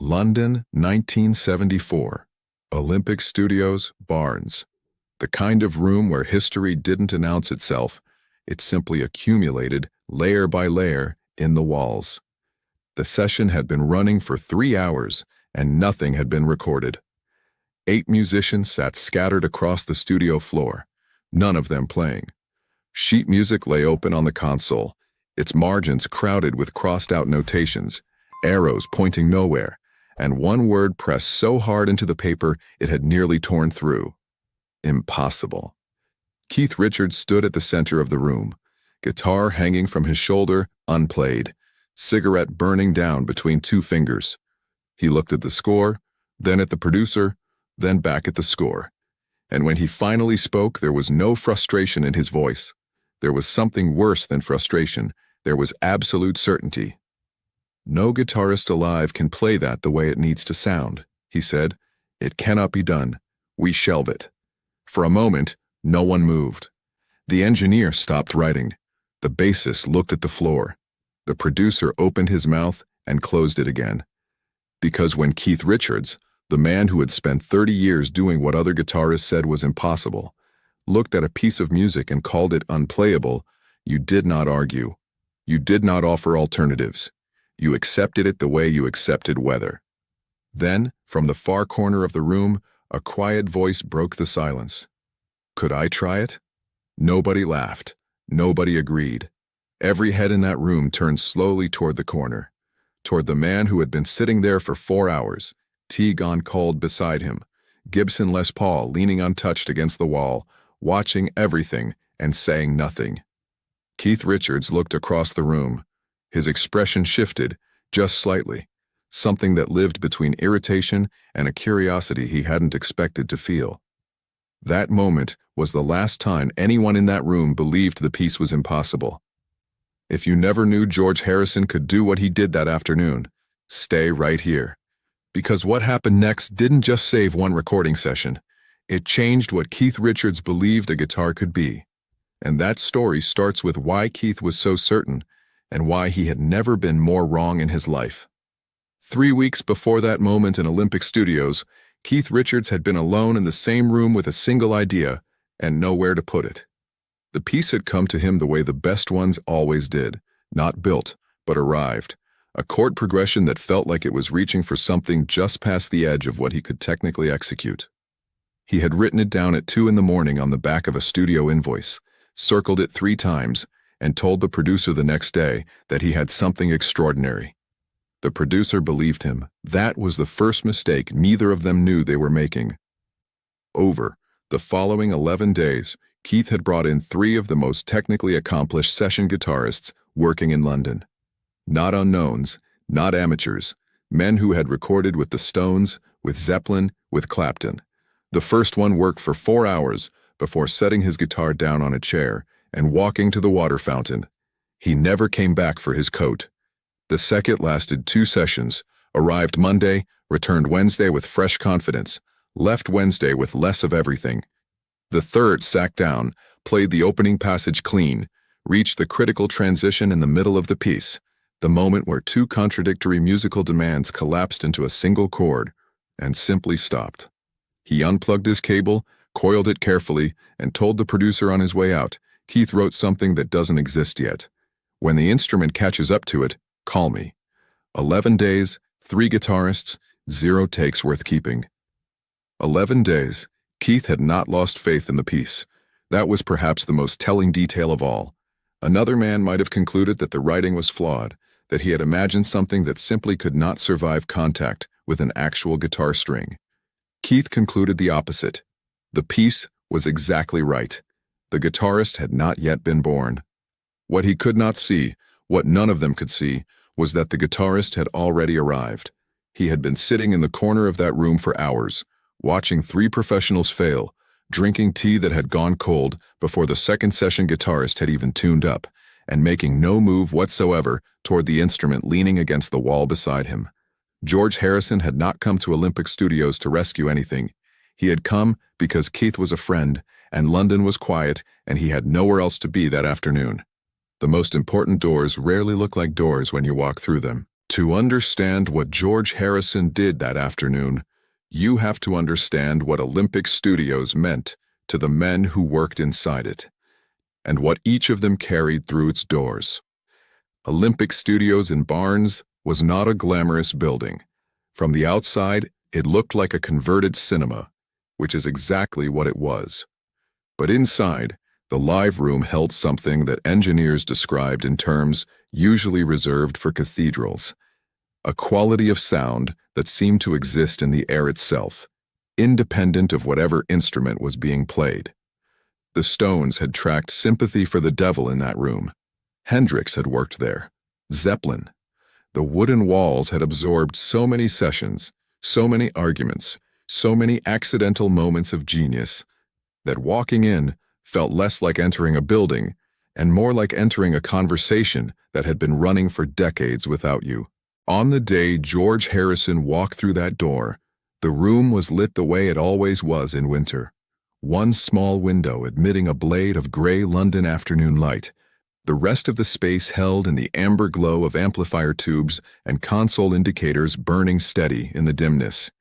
London, 1974. Olympic Studios, Barnes. The kind of room where history didn't announce itself, it simply accumulated, layer by layer, in the walls. The session had been running for 3 hours, and nothing had been recorded. 8 musicians sat scattered across the studio floor, none of them playing. Sheet music lay open on the console, its margins crowded with crossed-out notations, arrows pointing nowhere, and one word pressed so hard into the paper it had nearly torn through. Impossible. Keith Richards stood at the center of the room, guitar hanging from his shoulder, unplayed, cigarette burning down between 2 fingers. He looked at the score, then at the producer, then back at the score. And when he finally spoke, there was no frustration in his voice. There was something worse than frustration. There was absolute certainty. "No guitarist alive can play that the way it needs to sound," he said. "It cannot be done. We shelve it." For a moment, no one moved. The engineer stopped writing. The bassist looked at the floor. The producer opened his mouth and closed it again. Because when Keith Richards, the man who had spent 30 years doing what other guitarists said was impossible, looked at a piece of music and called it unplayable, you did not argue. You did not offer alternatives. You accepted it the way you accepted weather. Then, from the far corner of the room, a quiet voice broke the silence. Could I try it? Nobody laughed. Nobody agreed. Every head in that room turned slowly toward the corner, toward the man who had been sitting there for 4 hours, tea gone cold beside him, Gibson Les Paul leaning untouched against the wall, watching everything and saying nothing. Keith Richards looked across the room. His expression shifted, just slightly, something that lived between irritation and a curiosity he hadn't expected to feel. That moment was the last time anyone in that room believed the piece was impossible. If you never knew George Harrison could do what he did that afternoon, stay right here. Because what happened next didn't just save one recording session. It changed what Keith Richards believed a guitar could be. And that story starts with why Keith was so certain and why he had never been more wrong in his life. 3 weeks before that moment in Olympic Studios, Keith Richards had been alone in the same room with a single idea and nowhere to put it. The piece had come to him the way the best ones always did, not built, but arrived, a chord progression that felt like it was reaching for something just past the edge of what he could technically execute. He had written it down at 2 in the morning on the back of a studio invoice, circled it 3 times, and told the producer the next day that he had something extraordinary. The producer believed him. That was the first mistake neither of them knew they were making. Over the following 11 days, Keith had brought in 3 of the most technically accomplished session guitarists working in London. Not unknowns, not amateurs, men who had recorded with the Stones, with Zeppelin, with Clapton. The first one worked for 4 hours before setting his guitar down on a chair and walking to the water fountain. He never came back for his coat. The second lasted 2 sessions, arrived Monday, returned Wednesday with fresh confidence, left Wednesday with less of everything. The third sat down, played the opening passage clean, reached the critical transition in the middle of the piece, the moment where 2 contradictory musical demands collapsed into a single chord, and simply stopped. He unplugged his cable, coiled it carefully, and told the producer on his way out, "Keith wrote something that doesn't exist yet. When the instrument catches up to it, call me." 11 days, 3 guitarists, 0 takes worth keeping. 11 days. Keith had not lost faith in the piece. That was perhaps the most telling detail of all. Another man might have concluded that the writing was flawed, that he had imagined something that simply could not survive contact with an actual guitar string. Keith concluded the opposite. The piece was exactly right. The guitarist had not yet been born. What he could not see, what none of them could see, was that the guitarist had already arrived. He had been sitting in the corner of that room for hours, watching 3 professionals fail, drinking tea that had gone cold before the second session guitarist had even tuned up, and making no move whatsoever toward the instrument leaning against the wall beside him. George Harrison had not come to Olympic Studios to rescue anything. He had come because Keith was a friend, and London was quiet, and he had nowhere else to be that afternoon. The most important doors rarely look like doors when you walk through them. To understand what George Harrison did that afternoon, you have to understand what Olympic Studios meant to the men who worked inside it, and what each of them carried through its doors. Olympic Studios in Barnes was not a glamorous building. From the outside, it looked like a converted cinema, which is exactly what it was. But inside, the live room held something that engineers described in terms usually reserved for cathedrals. A quality of sound that seemed to exist in the air itself, independent of whatever instrument was being played. The Stones had tracked sympathy for the devil in that room. Hendrix had worked there. Zeppelin. The wooden walls had absorbed so many sessions, so many arguments, so many accidental moments of genius, that walking in felt less like entering a building and more like entering a conversation that had been running for decades without you. On the day George Harrison walked through that door, the room was lit the way it always was in winter. One small window admitting a blade of gray London afternoon light, the rest of the space held in the amber glow of amplifier tubes and console indicators burning steady in the dimness.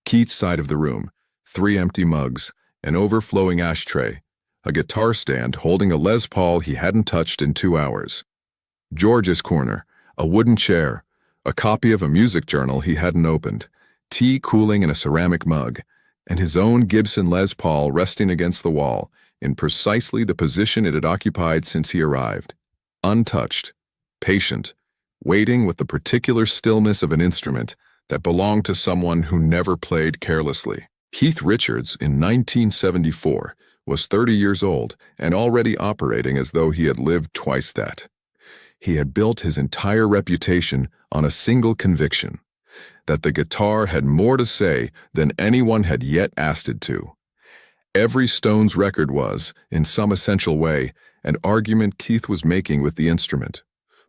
Keith's side of the room, 3 empty mugs, an overflowing ashtray, a guitar stand holding a Les Paul he hadn't touched in 2 hours. George's corner, a wooden chair, a copy of a music journal he hadn't opened, tea cooling in a ceramic mug, and his own Gibson Les Paul resting against the wall, in precisely the position it had occupied since he arrived. Untouched, patient, waiting with the particular stillness of an instrument that belonged to someone who never played carelessly. Keith Richards, in 1974, was 30 years old and already operating as though he had lived twice that. He had built his entire reputation on a single conviction, that the guitar had more to say than anyone had yet asked it to. Every Stones record was, in some essential way, an argument Keith was making with the instrument,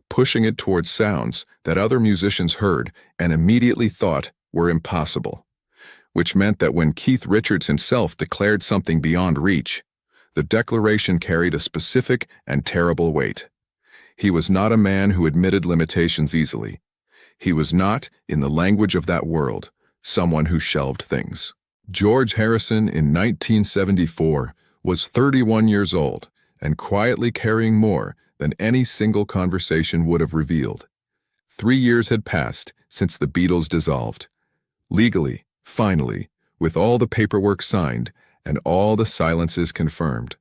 pushing it towards sounds that other musicians heard and immediately thought were impossible, which meant that when Keith Richards himself declared something beyond reach, the declaration carried a specific and terrible weight. He was not a man who admitted limitations easily. He was not, in the language of that world, someone who shelved things. George Harrison in 1974 was 31 years old and quietly carrying more than any single conversation would have revealed. 3 years had passed since the Beatles dissolved. Legally, finally, with all the paperwork signed and all the silences confirmed.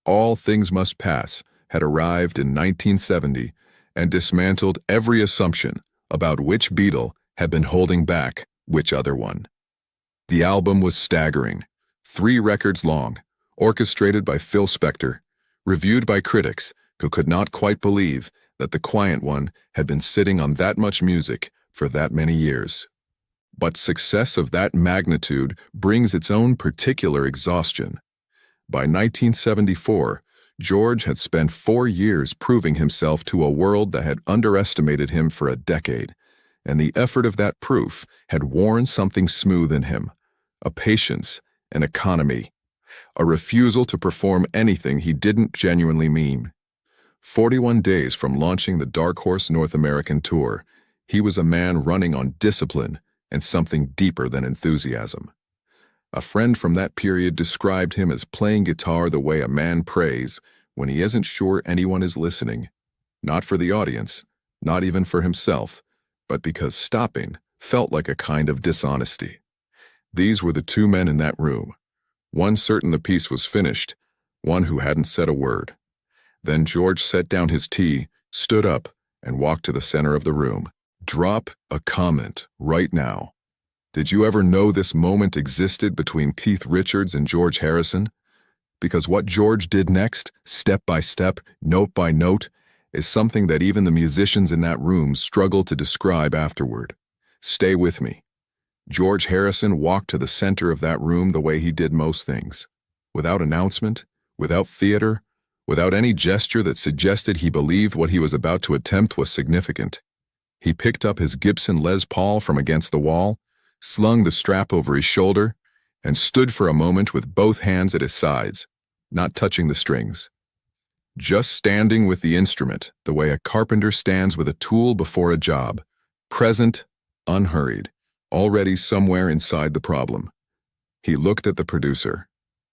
All Things Must Pass had arrived in 1970 and dismantled every assumption about which Beatle had been holding back which other one. The album was staggering, 3 records long, orchestrated by Phil Spector, reviewed by critics who could not quite believe that the quiet one had been sitting on that much music for that many years. But success of that magnitude brings its own particular exhaustion. By 1974, George had spent 4 years proving himself to a world that had underestimated him for a decade, and the effort of that proof had worn something smooth in him, a patience, an economy, a refusal to perform anything he didn't genuinely mean. 41 days from launching the Dark Horse North American tour, he was a man running on discipline and something deeper than enthusiasm. A friend from that period described him as playing guitar the way a man prays when he isn't sure anyone is listening, not for the audience, not even for himself, but because stopping felt like a kind of dishonesty. These were the 2 men in that room, one certain the piece was finished, one who hadn't said a word. Then George set down his tea, stood up, and walked to the center of the room. Drop a comment right now. Did you ever know this moment existed between Keith Richards and George Harrison? Because what George did next, step by step, note by note, is something that even the musicians in that room struggled to describe afterward. Stay with me. George Harrison walked to the center of that room the way he did most things. Without announcement, without theater, without any gesture that suggested he believed what he was about to attempt was significant. He picked up his Gibson Les Paul from against the wall, slung the strap over his shoulder, and stood for a moment with both hands at his sides, not touching the strings. Just standing with the instrument, the way a carpenter stands with a tool before a job, Present, unhurried, already somewhere inside the problem. He looked at the producer.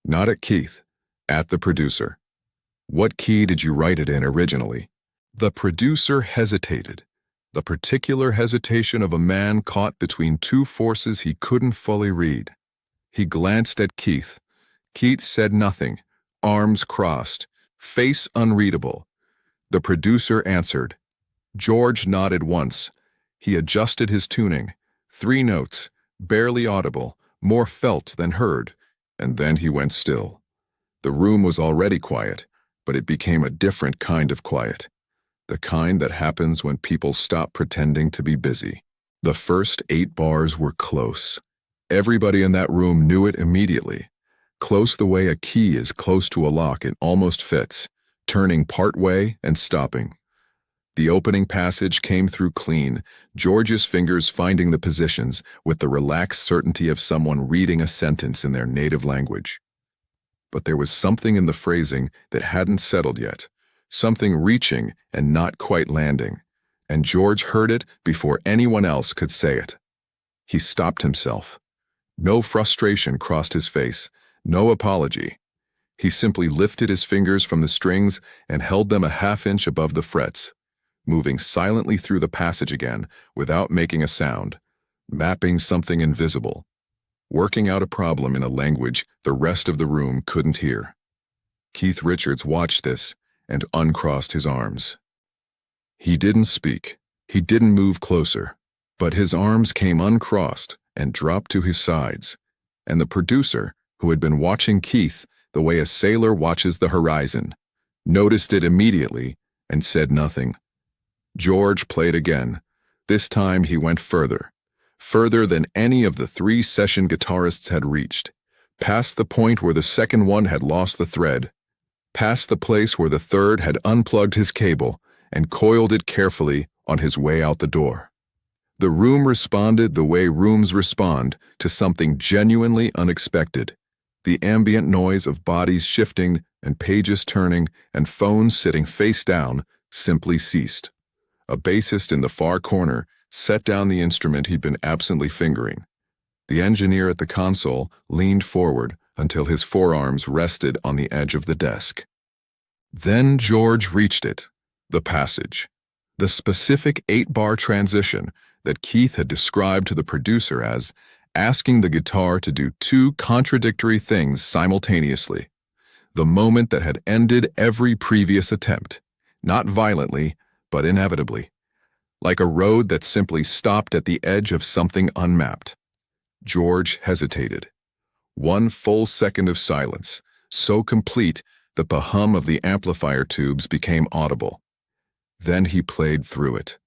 Not at Keith, at the producer. What key did you write it in originally? The producer hesitated. The particular hesitation of a man caught between two forces he couldn't fully read. He glanced at Keith. Keith said nothing, arms crossed, face unreadable. The producer answered. George nodded once. He adjusted his tuning. 3 notes, barely audible, more felt than heard, and then he went still. The room was already quiet, but it became a different kind of quiet. The kind that happens when people stop pretending to be busy. The first 8 bars were close. Everybody in that room knew it immediately. Close the way a key is close to a lock, it almost fits, turning part way and stopping. The opening passage came through clean, George's fingers finding the positions with the relaxed certainty of someone reading a sentence in their native language. But there was something in the phrasing that hadn't settled yet, something reaching and not quite landing, and George heard it before anyone else could say it. He stopped himself. No frustration crossed his face, no apology. He simply lifted his fingers from the strings and held them a half-inch above the frets, moving silently through the passage again without making a sound, mapping something invisible, working out a problem in a language the rest of the room couldn't hear. Keith Richards watched this and uncrossed his arms. He didn't speak. He didn't move closer, but his arms came uncrossed and dropped to his sides, and the producer, who had been watching Keith the way a sailor watches the horizon, noticed it immediately and said nothing. George played again. This time he went further than any of the 3 session guitarists had reached, past the point where the second one had lost the thread, past the place where the third had unplugged his cable and coiled it carefully on his way out the door. The room responded the way rooms respond to something genuinely unexpected. The ambient noise of bodies shifting and pages turning and phones sitting face down simply ceased. A bassist in the far corner set down the instrument he'd been absently fingering. The engineer at the console leaned forward until his forearms rested on the edge of the desk. Then George reached it, the passage, the specific 8-bar transition that Keith had described to the producer as asking the guitar to do 2 contradictory things simultaneously. The moment that had ended every previous attempt, not violently, but inevitably, like a road that simply stopped at the edge of something unmapped. George hesitated. 1 full second of silence, so complete that the hum of the amplifier tubes became audible. Then he played through it,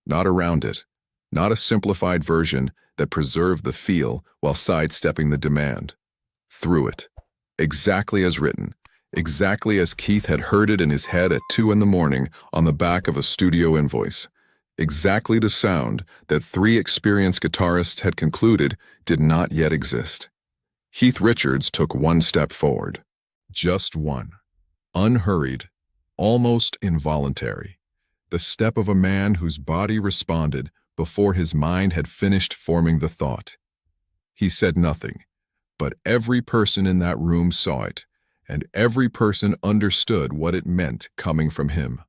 not around it, not a simplified version that preserved the feel while sidestepping the demand. Through it, exactly as written, exactly as Keith had heard it in his head at 2 a.m. on the back of a studio invoice. Exactly the sound that 3 experienced guitarists had concluded did not yet exist. Keith Richards took 1 step forward. Just 1. Unhurried, almost involuntary. The step of a man whose body responded before his mind had finished forming the thought. He said nothing, but every person in that room saw it, and every person understood what it meant coming from him.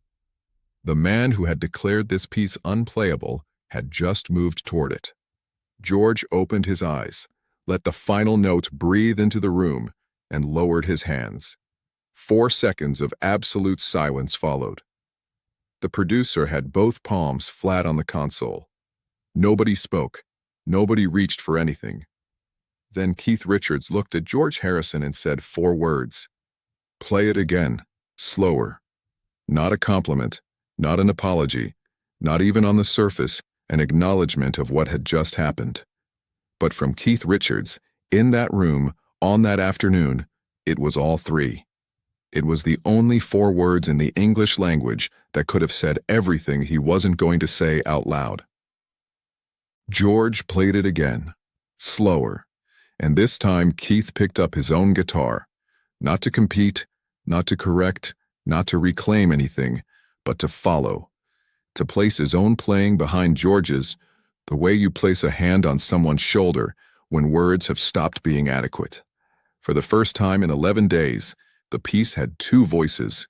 The man who had declared this piece unplayable had just moved toward it. George opened his eyes, let the final note breathe into the room, and lowered his hands. 4 seconds of absolute silence followed. The producer had both palms flat on the console. Nobody spoke. Nobody reached for anything. Then Keith Richards looked at George Harrison and said 4 words. Play it again, slower. Not a compliment, not an apology, not even on the surface an acknowledgement of what had just happened. But from Keith Richards, in that room, on that afternoon, it was all 3. It was the only 4 words in the English language that could have said everything he wasn't going to say out loud. George played it again, slower, and this time Keith picked up his own guitar, not to compete, not to correct, not to reclaim anything, but to follow, to place his own playing behind George's, the way you place a hand on someone's shoulder when words have stopped being adequate. For the first time in 11 days, the piece had two voices.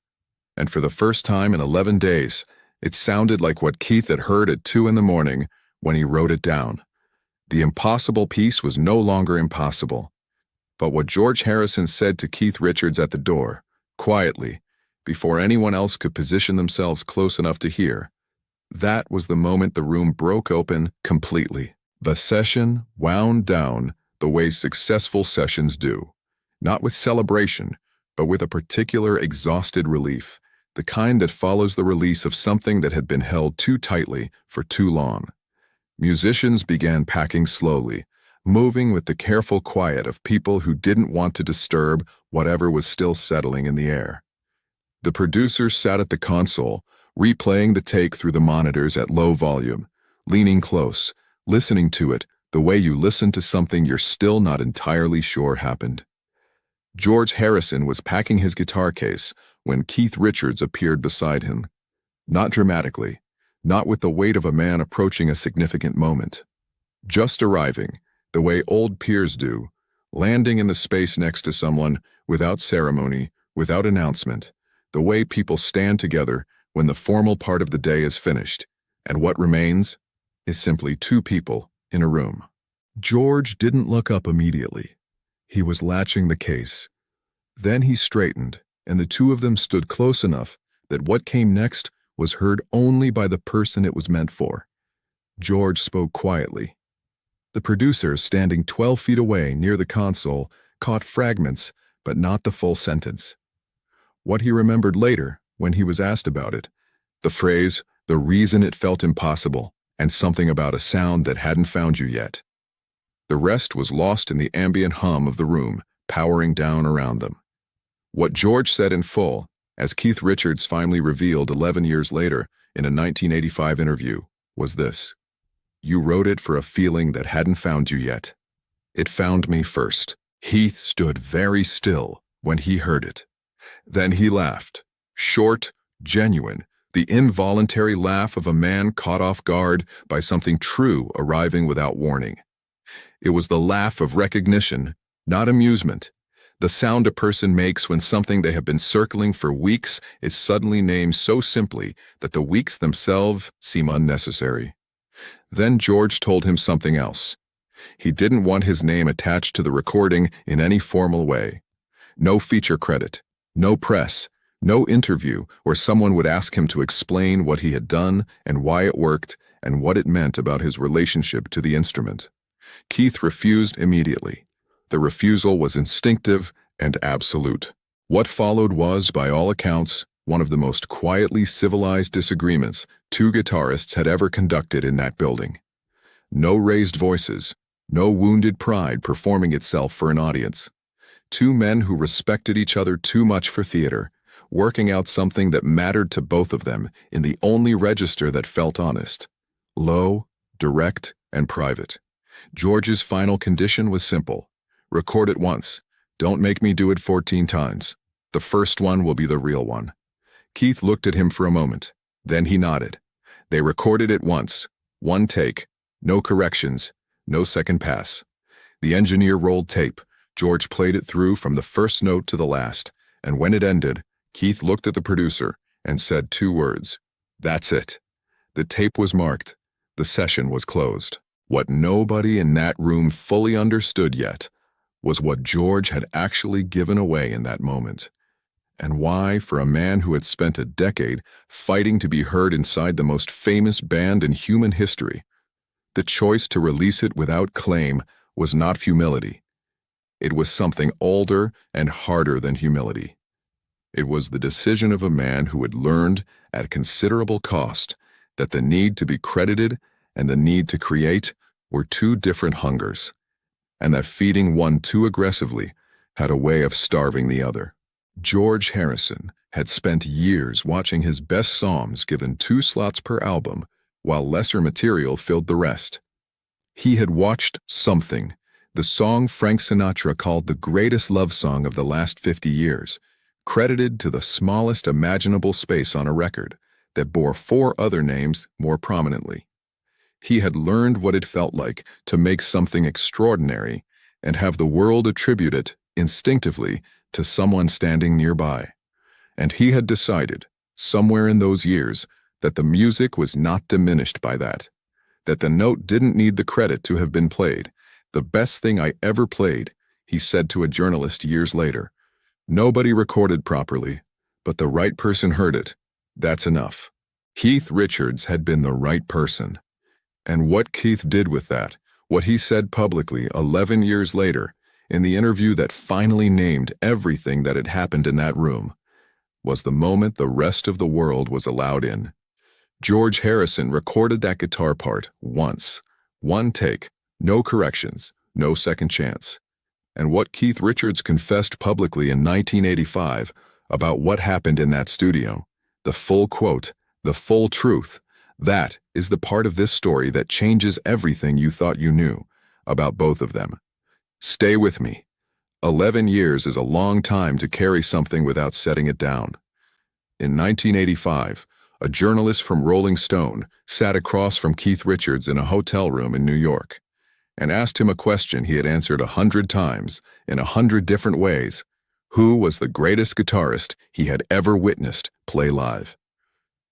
And for the first time in 11 days, it sounded like what Keith had heard at 2 in the morning when he wrote it down. The impossible piece was no longer impossible. But what George Harrison said to Keith Richards at the door, quietly, before anyone else could position themselves close enough to hear, that was the moment the room broke open completely. The session wound down the way successful sessions do, not with celebration, but with a particular exhausted relief, the kind that follows the release of something that had been held too tightly for too long. Musicians began packing slowly, moving with the careful quiet of people who didn't want to disturb whatever was still settling in the air. The producers sat at the console, replaying the take through the monitors at low volume, leaning close, listening to it the way you listen to something you're still not entirely sure happened. George Harrison was packing his guitar case when Keith Richards appeared beside him. Not dramatically, not with the weight of a man approaching a significant moment. Just arriving, the way old peers do, landing in the space next to someone without ceremony, without announcement, the way people stand together when the formal part of the day is finished, and what remains is simply two people in a room. George didn't look up immediately. He was latching the case. Then he straightened, and the two of them stood close enough that what came next was heard only by the person it was meant for. George spoke quietly. The producer, standing 12 feet away near the console, caught fragments, but not the full sentence. What he remembered later, when he was asked about it, the phrase, the reason it felt impossible, and something about a sound that hadn't found you yet. The rest was lost in the ambient hum of the room, powering down around them. What George said in full, as Keith Richards finally revealed 11 years later in a 1985 interview, was this: "You wrote it for a feeling that hadn't found you yet. It found me first." Heath stood very still when he heard it. Then he laughed, short, genuine, the involuntary laugh of a man caught off guard by something true arriving without warning. It was the laugh of recognition, not amusement, the sound a person makes when something they have been circling for weeks is suddenly named so simply that the weeks themselves seem unnecessary. Then George told him something else. He didn't want his name attached to the recording in any formal way. No feature credit, no press, no interview where someone would ask him to explain what he had done and why it worked and what it meant about his relationship to the instrument. Keith refused immediately. The refusal was instinctive and absolute. What followed was, by all accounts, one of the most quietly civilized disagreements two guitarists had ever conducted in that building. No raised voices, no wounded pride performing itself for an audience. Two men who respected each other too much for theater, working out something that mattered to both of them in the only register that felt honest. Low, direct, and private. George's final condition was simple. Record it once. Don't make me do it 14 times. The first one will be the real one. Keith looked at him for a moment. Then he nodded. They recorded it once. One take. No corrections. No second pass. The engineer rolled tape. George played it through from the first note to the last, and when it ended, Keith looked at the producer and said two words. That's it. The tape was marked. The session was closed. What nobody in that room fully understood yet was what George had actually given away in that moment, and why, for a man who had spent a decade fighting to be heard inside the most famous band in human history, the choice to release it without claim was not humility. It was something older and harder than humility. It was the decision of a man who had learned, at considerable cost, that the need to be credited and the need to create were two different hungers, and that feeding one too aggressively had a way of starving the other. George Harrison had spent years watching his best songs given 2 slots per album, while lesser material filled the rest. He had watched Something, the song Frank Sinatra called the greatest love song of the last 50 years, credited to the smallest imaginable space on a record that bore 4 other names more prominently. He had learned what it felt like to make something extraordinary and have the world attribute it, instinctively, to someone standing nearby. And he had decided, somewhere in those years, that the music was not diminished by that the note didn't need the credit to have been played. "The best thing I ever played," he said to a journalist years later. "Nobody recorded properly, but the right person heard it. That's enough." Keith Richards had been the right person. And what Keith did with that, what he said publicly 11 years later, in the interview that finally named everything that had happened in that room, was the moment the rest of the world was allowed in. George Harrison recorded that guitar part once, one take, no corrections, no second chance. And what Keith Richards confessed publicly in 1985 about what happened in that studio, the full quote, the full truth, that is the part of this story that changes everything you thought you knew about both of them. Stay with me. 11 years is a long time to carry something without setting it down. In 1985, a journalist from Rolling Stone sat across from Keith Richards in a hotel room in New York and asked him a question he had answered 100 times in 100 different ways. Who was the greatest guitarist he had ever witnessed play live?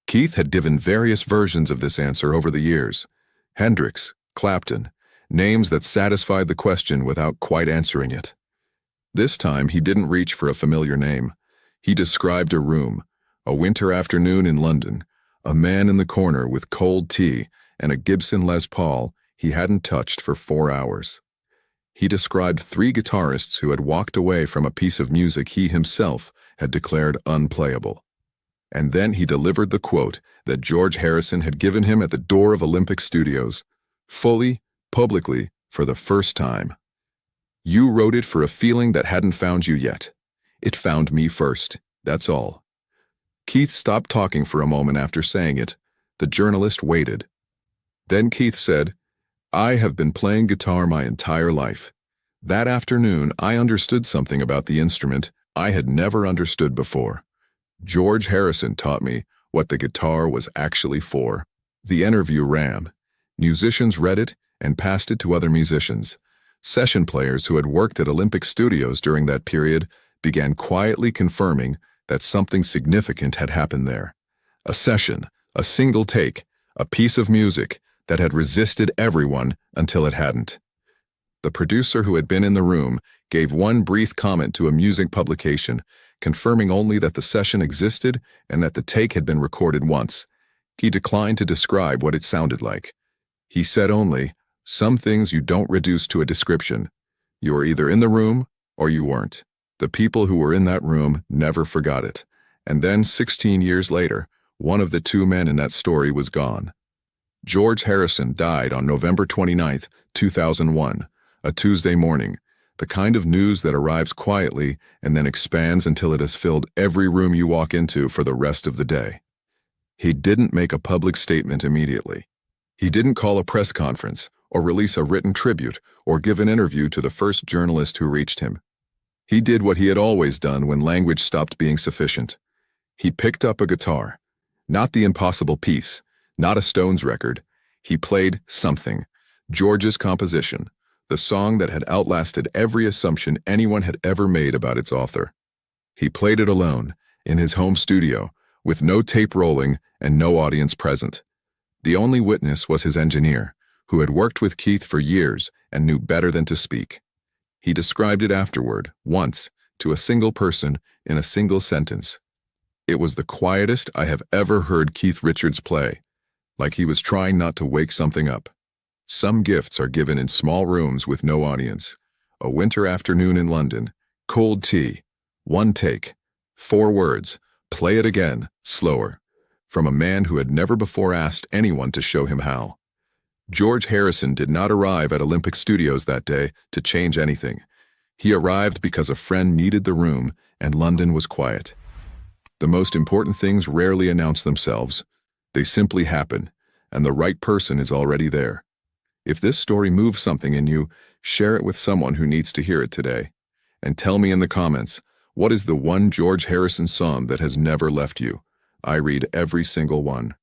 Keith had given various versions of this answer over the years. Hendrix, Clapton, names that satisfied the question without quite answering it. This time he didn't reach for a familiar name. He described a room, a winter afternoon in London, a man in the corner with cold tea and a Gibson Les Paul he hadn't touched for 4 hours. He described 3 guitarists who had walked away from a piece of music he himself had declared unplayable. And then he delivered the quote that George Harrison had given him at the door of Olympic Studios, fully, publicly, for the first time. "You wrote it for a feeling that hadn't found you yet. It found me first, that's all." Keith stopped talking for a moment after saying it. The journalist waited. Then Keith said, "I have been playing guitar my entire life. That afternoon I understood something about the instrument I had never understood before. George Harrison taught me what the guitar was actually for." The interview ran. Musicians read it and passed it to other musicians. Session players who had worked at Olympic Studios during that period began quietly confirming that something significant had happened there. A session, a single take, a piece of music that had resisted everyone until it hadn't. The producer who had been in the room gave one brief comment to a music publication, confirming only that the session existed and that the take had been recorded once. He declined to describe what it sounded like. He said only, "Some things you don't reduce to a description. You were either in the room or you weren't." The people who were in that room never forgot it. And then, 16 years later, one of the 2 men in that story was gone. George Harrison died on November 29, 2001, a Tuesday morning, the kind of news that arrives quietly and then expands until it has filled every room you walk into for the rest of the day. He didn't make a public statement immediately. He didn't call a press conference or release a written tribute or give an interview to the first journalist who reached him. He did what he had always done when language stopped being sufficient. He picked up a guitar, not the impossible piece, not a Stones record. He played something, George's composition, the song that had outlasted every assumption anyone had ever made about its author. He played it alone, in his home studio, with no tape rolling and no audience present. The only witness was his engineer, who had worked with Keith for years and knew better than to speak. He described it afterward, once, to a single person in a single sentence. "It was the quietest I have ever heard Keith Richards play, like he was trying not to wake something up." Some gifts are given in small rooms with no audience. A winter afternoon in London, cold tea, one take, 4 words, play it again, slower, from a man who had never before asked anyone to show him how. George Harrison did not arrive at Olympic Studios that day to change anything. He arrived because a friend needed the room and London was quiet. The most important things rarely announce themselves. They simply happen, and the right person is already there. If this story moves something in you, share it with someone who needs to hear it today. And tell me in the comments, what is the one George Harrison song that has never left you? I read every single one.